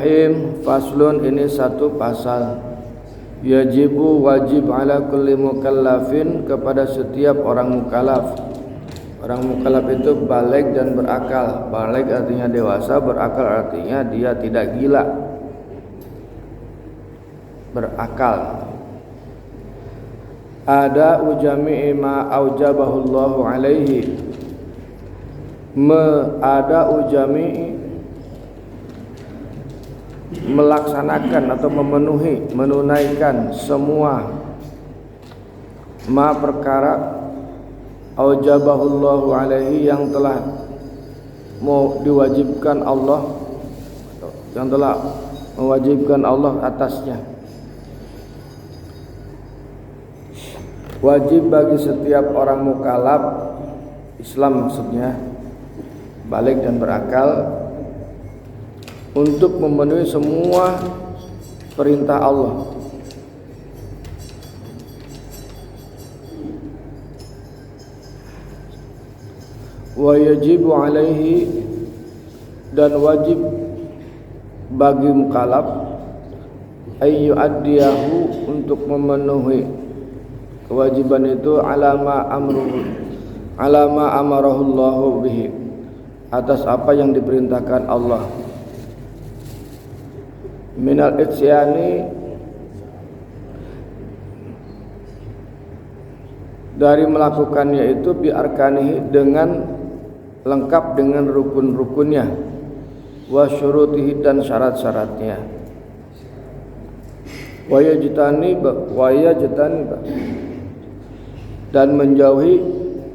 Bismillahirrahmanirrahim. Faslun, ini satu pasal. Yajibu wajib ala kulli mukallafin, kepada setiap orang mukallaf. Orang mukallaf itu baligh dan berakal. Baligh artinya dewasa, berakal artinya dia tidak gila. Berakal. Ada ujami'i ma aujabahullahu alaihi. Ada ujami'i, melaksanakan atau memenuhi, menunaikan semua ma perkara aujabahullahu alaihi, yang telah mau diwajibkan Allah, yang telah mewajibkan Allah atasnya. Wajib bagi setiap orang mukallaf Islam, maksudnya baligh dan berakal, untuk memenuhi semua perintah Allah. Wa yajibu alaihi, dan wajib bagi mukallaf ayyu addiyahu, untuk memenuhi kewajiban itu alama amarahullahu bihi, atas apa yang diperintahkan Allah. Minal itsyani, dari melakukannya itu bi arkanihi, dengan lengkap dengan rukun-rukunnya, wa syurutihi, dan syarat-syaratnya, wa yajtaniba, dan menjauhi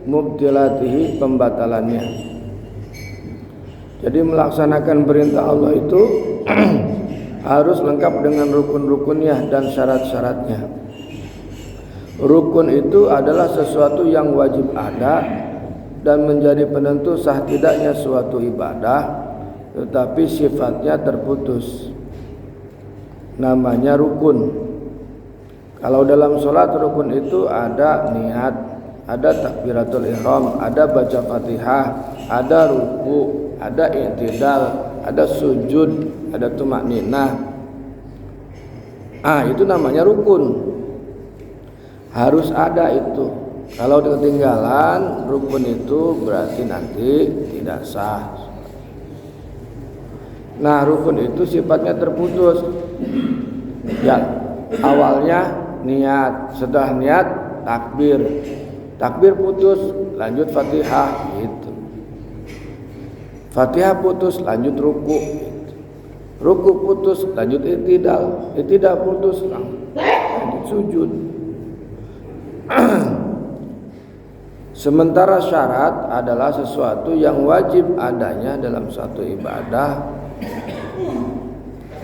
mubtilatihi, pembatalannya. Jadi melaksanakan perintah Allah itu harus lengkap dengan rukun-rukunnya dan syarat-syaratnya. Rukun itu adalah sesuatu yang wajib ada dan menjadi penentu sah tidaknya suatu ibadah, tetapi sifatnya terputus. Namanya rukun. Kalau dalam sholat, rukun itu ada niat, ada takbiratul ihram, ada baca Fatihah, ada ruku, ada i'tidal, ada sujud, ada tumakninah. Itu namanya rukun. Harus ada itu. Kalau ketinggalan rukun itu berarti nanti tidak sah. Nah, rukun itu sifatnya terputus. Ya, awalnya niat, setelah niat takbir. Takbir putus, lanjut Fatihah gitu. Fatihah putus, lanjut ruku. Ruku putus, lanjut i'tidal. I'tidal putus, lanjut sujud. Sementara syarat adalah sesuatu yang wajib adanya dalam suatu ibadah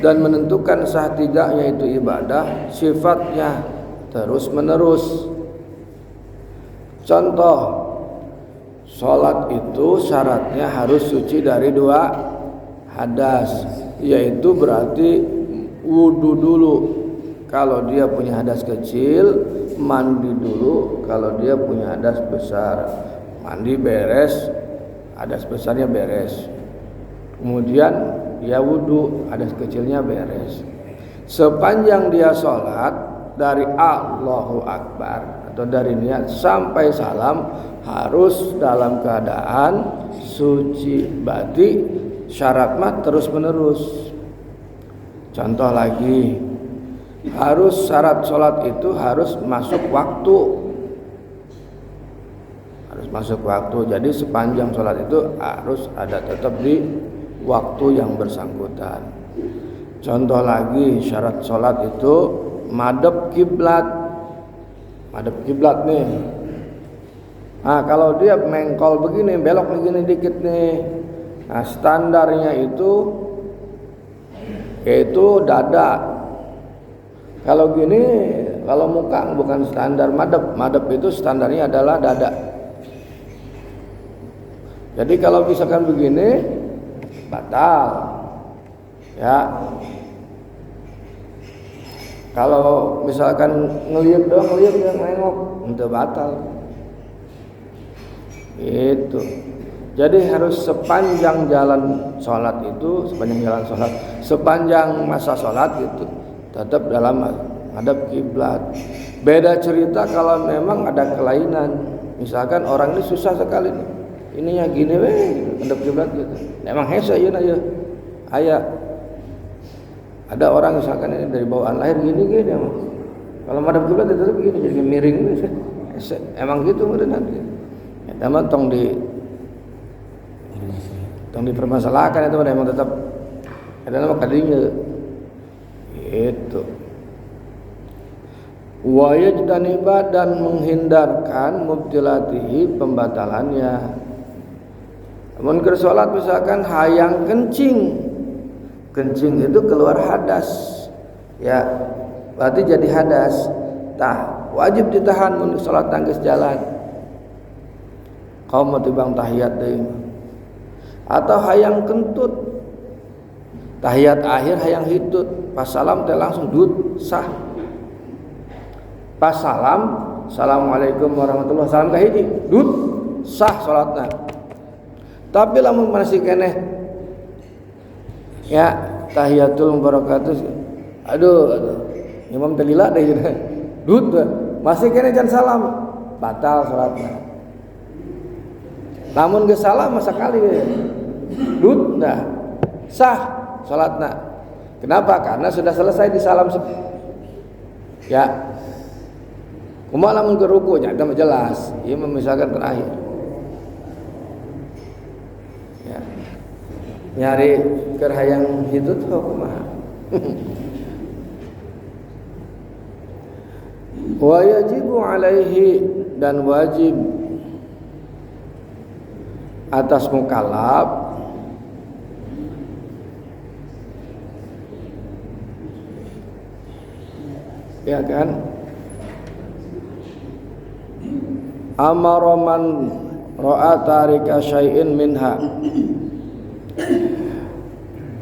dan menentukan sah tidaknya itu ibadah, sifatnya terus menerus. Contoh, sholat itu syaratnya harus suci dari 2 hadas, yaitu berarti wudu dulu kalau dia punya hadas kecil, mandi dulu kalau dia punya hadas besar. Mandi beres, hadas besarnya beres, kemudian dia wudu, hadas kecilnya beres. Sepanjang dia sholat dari Allahu Akbar atau dari niat sampai salam harus dalam keadaan suci. Berarti syarat mah terus menerus. Contoh lagi, harus syarat sholat itu harus masuk waktu. Harus masuk waktu. Jadi sepanjang sholat itu harus ada tetap di waktu yang bersangkutan. Contoh lagi, syarat sholat itu madhep kiblat. Madhep kiblat nih. Nah, kalau dia mengkol begini, belok begini dikit nih. Nah, standarnya itu yaitu dada. Kalau gini, kalau muka bukan standar madhep. Madhep itu standarnya adalah dada. Jadi kalau misalkan begini, batal. Ya. Kalau misalkan ngelihat doang, ngelihat yang nengok, itu batal. Itu. Jadi harus sepanjang jalan sholat itu, sepanjang masa sholat itu tetap dalam hadap kiblat. Beda cerita kalau memang ada kelainan. Misalkan orang ini susah sekali nih, ininya gini hadap kiblat gitu. Memang hese ya aya. Ada orang misalkan ini dari bawaan lahir gini emang. Kalau hadap kiblat itu begini jadi miring hese. Emang gitu meureun nanti. Ya tong dipermasalahkan itu memang tetap ada nama kadinya itu wa yajdaniba dan menghindarkan mubtilatihi pembatalannya. Mun keur salat misalkan hayang kencing itu keluar hadas ya berarti jadi hadas wajib ditahan mun salat tangis jalan kaum tibang tahiyat deui atau hayang kentut tahiyat akhir hayang hitut pas salam teh langsung dut sah pas salam assalamualaikum warahmatullahi wabarakatuh salam kahiji dut sah salatna. Tapi lamun masih keneh ya tahiyatul barakatuh aduh imam telila deh dut masih keneh jangan salam batal salatna. Namun geus salam masa kali dut dah sah salatna. Kenapa? Karena sudah selesai di salam ya. Kumaha lamun ke ruku nya mah jelas. Ieu misalkan terakhir. Ya. Nyari keur hayang hitut kumaha. Wa yajibu alaihi dan wajib atas mukallaf ya kan amara man ra'a tarika syai'in minha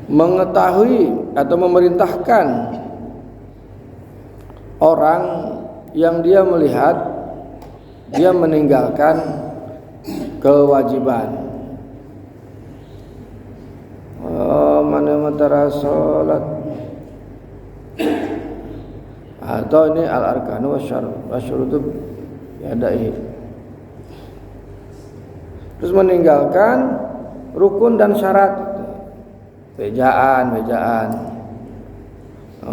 mengetahui atau memerintahkan orang yang dia melihat dia meninggalkan kewajiban mana matara salat atau ini al-arkanu wasyurutu yadai terus meninggalkan rukun dan syarat bejaan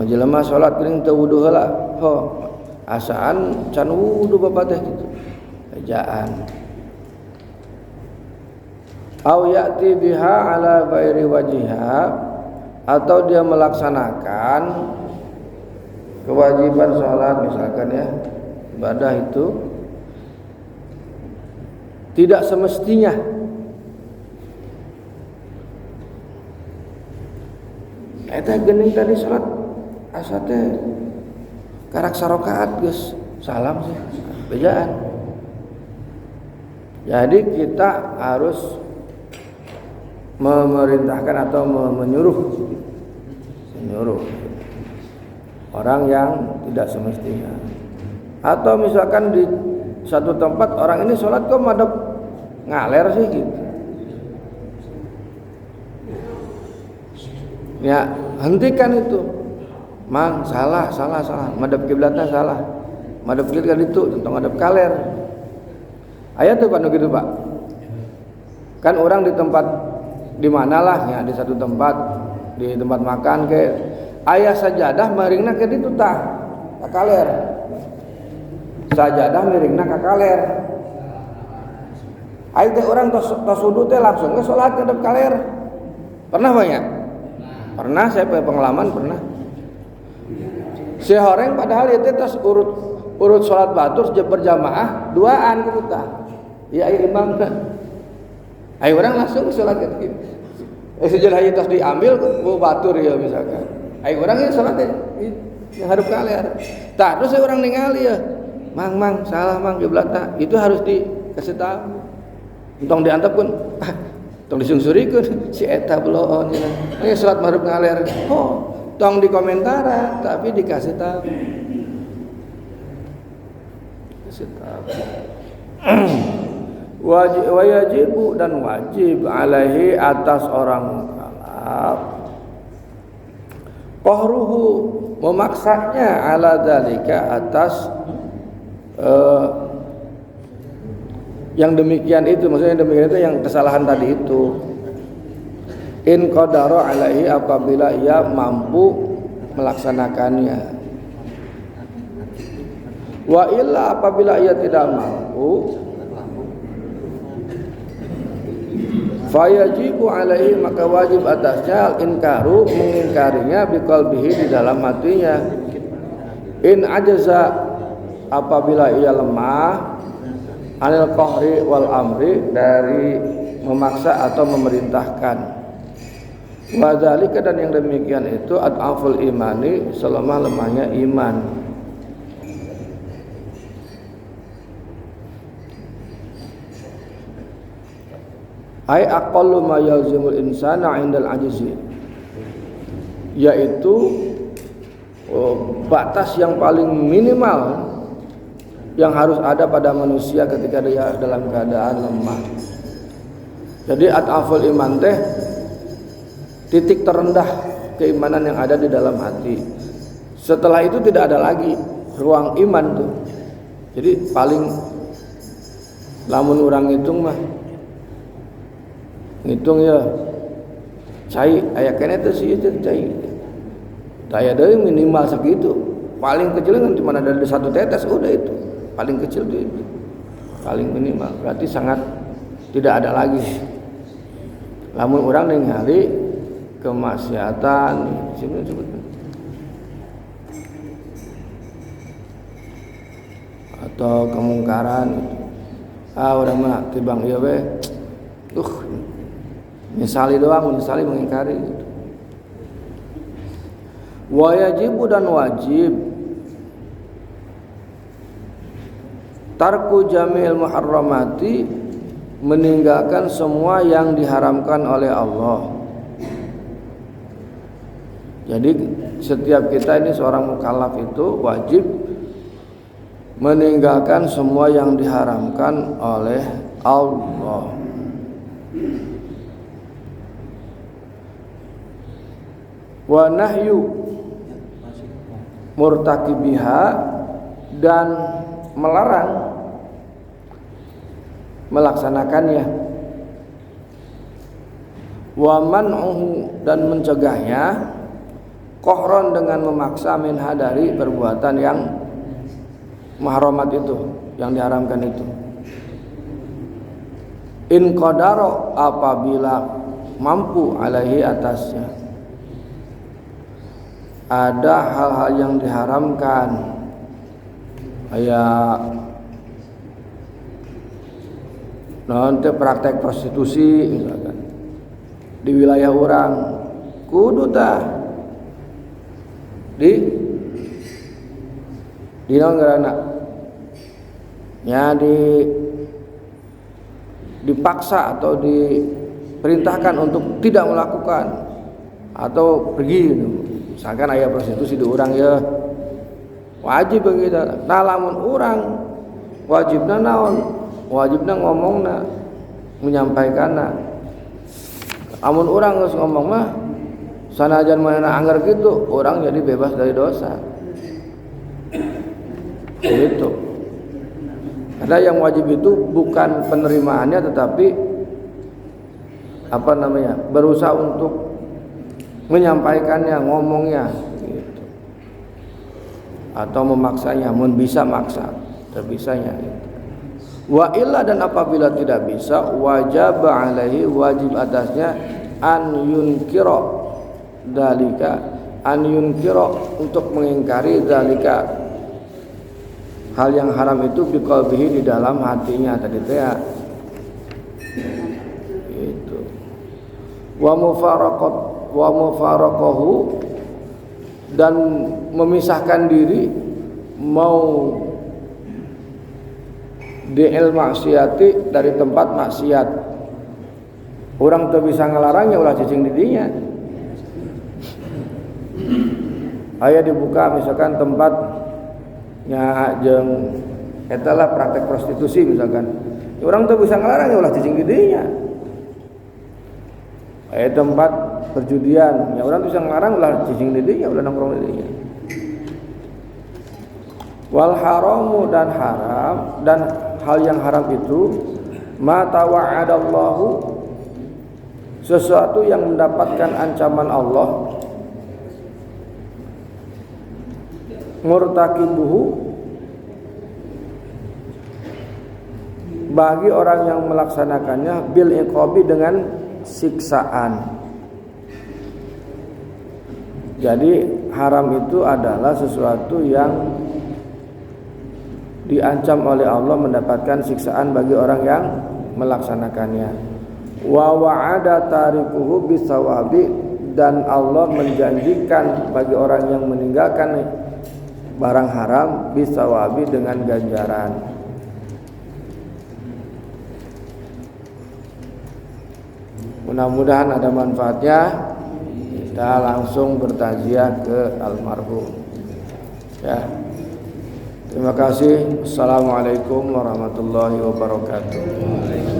jelema salat geuning teu wudu heula asaan can wudu bapak teh kitu bejaan au ya'ti biha ala ghairi wajiha atau dia melaksanakan kewajiban sholat misalkan ya ibadah itu tidak semestinya eta geuning tadi sholat asa teh karak sarakaat geus salam sih bejaan. Jadi kita harus memerintahkan atau menyuruh orang yang tidak semestinya. Atau misalkan di satu tempat orang ini sholat kok madep ngaler sih gitu. Ya hentikan itu. Mang salah. Madep kiblatnya salah. Madep kiblat itu tentang madep kaler. Aya tuh Pak gitu Pak. Kan orang di tempat di manalah ya di satu tempat di tempat makan ke aya sajadah miringna ke ditu tah ka kaler. Sajadah miringna ka kaler. Aya teh urang tos wudu teh langsung ke salat ngadep kaler. Pernah banyak? Pernah saya punya pengalaman pernah. Si horeng padahal itu tos urut salat batur berjamaah duaan kitu tah. Ya aya imam teh. Aya urang langsung salat kitu. Sejarah itu diambil ku batur ya misalkan. Aya urang ieu salat teh ngadep kaler. Tah terus orang ningali ya. Mang salah mang kiblatna. Itu harus dikasih tahu. Entong diantepkeun. Tong disungsurikeun si eta beloon nya. Aya salat maghrib ngaler. Oh, tong dikomentara tapi dikasih tahu. Kasih tahu. Wajibu dan wajib alaihi atas orang mukallaf qahruhu memaksanya ala dzalika atas yang demikian itu, maksudnya yang demikian itu yang kesalahan tadi itu. In qadara alaihi apabila ia mampu melaksanakannya. Wa illa apabila ia tidak mampu, fayajibu alaihi maka wajib atasnya al-inkaru mengingkarinya biqalbihi di dalam hatinya. In ajaza apabila ia lemah anil qahri wal amri dari memaksa atau memerintahkan. Wa dzalika dan yang demikian itu ad'aful imani selemah-lemahnya iman. Ai aqallu ma yalzimul insana 'indal ajzi, yaitu batas yang paling minimal yang harus ada pada manusia ketika dia dalam keadaan lemah. Jadi ad'aful iman teh titik terendah keimanan yang ada di dalam hati. Setelah itu tidak ada lagi ruang iman tuh. Jadi paling lamun orang ngitung mah ngitung ya cai aya kene teh sih cai. Daya deui minimal segitu. Paling kecil kan cuma ada satu tetes udah itu. Paling kecil itu. Paling minimal. Berarti sangat tidak ada lagi. Lamun orang ningali kemaksiatan sini sebutkan atau kemungkaran orang mah tibang ieu we misali doang misali mengingkari gitu. Wajibu dan wajib tarku jamil muharramati meninggalkan semua yang diharamkan oleh Allah. Jadi setiap kita ini seorang mukallaf itu wajib meninggalkan semua yang diharamkan oleh Allah. Wa nahyu murtakibiha dan melarang melaksanakannya. Wa man'uhu dan mencegahnya kohron dengan memaksa minha dari perbuatan yang mahramat itu, yang diharamkan itu. In qadaro apabila mampu alaihi atasnya. Ada hal-hal yang diharamkan kayak nanti praktek prostitusi misalkan di wilayah orang kudu tah di nongkrana ya dipaksa atau diperintahkan untuk tidak melakukan atau pergi gitu. Misalkan aya prostitusi di urang ya wajib begitu. Nah lamun urang wajibna naon? Wajibna ngomongna menyampaikanna. Amun urang geus ngomong mah sanajan manehna anggar gitu, orang jadi bebas dari dosa. Gitu. Karena yang wajib itu bukan penerimaannya tetapi berusaha untuk menyampaikannya, ngomongnya gitu. Atau memaksanya, mun bisa maksa, terbisanya gitu. Wa illa dan apabila tidak bisa wajib alaihi wajib atasnya an yunkira dalika an yunkira untuk mengingkari dalika hal yang haram itu biqalbihi di dalam hatinya tadi teh ya. Itu wa mufaraqahu dan memisahkan diri mau di'il maksiati dari tempat maksiat. Orang tuh bisa ngelarangnya ulah cicing di dinya. Aya dibuka misalkan tempatnya jeung eta lah praktek prostitusi misalkan. Orang tuh bisa ngelarang ya ulah cicing didinya. Tempat perjudian, ya orang tuh bisa ngelarang ulah cicing didinya, ulah nongkrong didinya. Wal haramu dan haram, dan hal yang haram itu ma tawa'adallahu, sesuatu yang mendapatkan ancaman Allah, murtakibuhu, bagi orang yang melaksanakannya, bil iqabi, dengan siksaan. Jadi haram itu adalah sesuatu yang diancam oleh Allah mendapatkan siksaan bagi orang yang melaksanakannya. Wa wa'ada tarikuhu bisawabi, dan Allah menjanjikan bagi orang yang meninggalkan barang haram bisawabi, dengan ganjaran. Mudah-mudahan ada manfaatnya. Kita langsung bertaziah ke almarhum. Ya. Terima kasih. Assalamualaikum warahmatullahi wabarakatuh.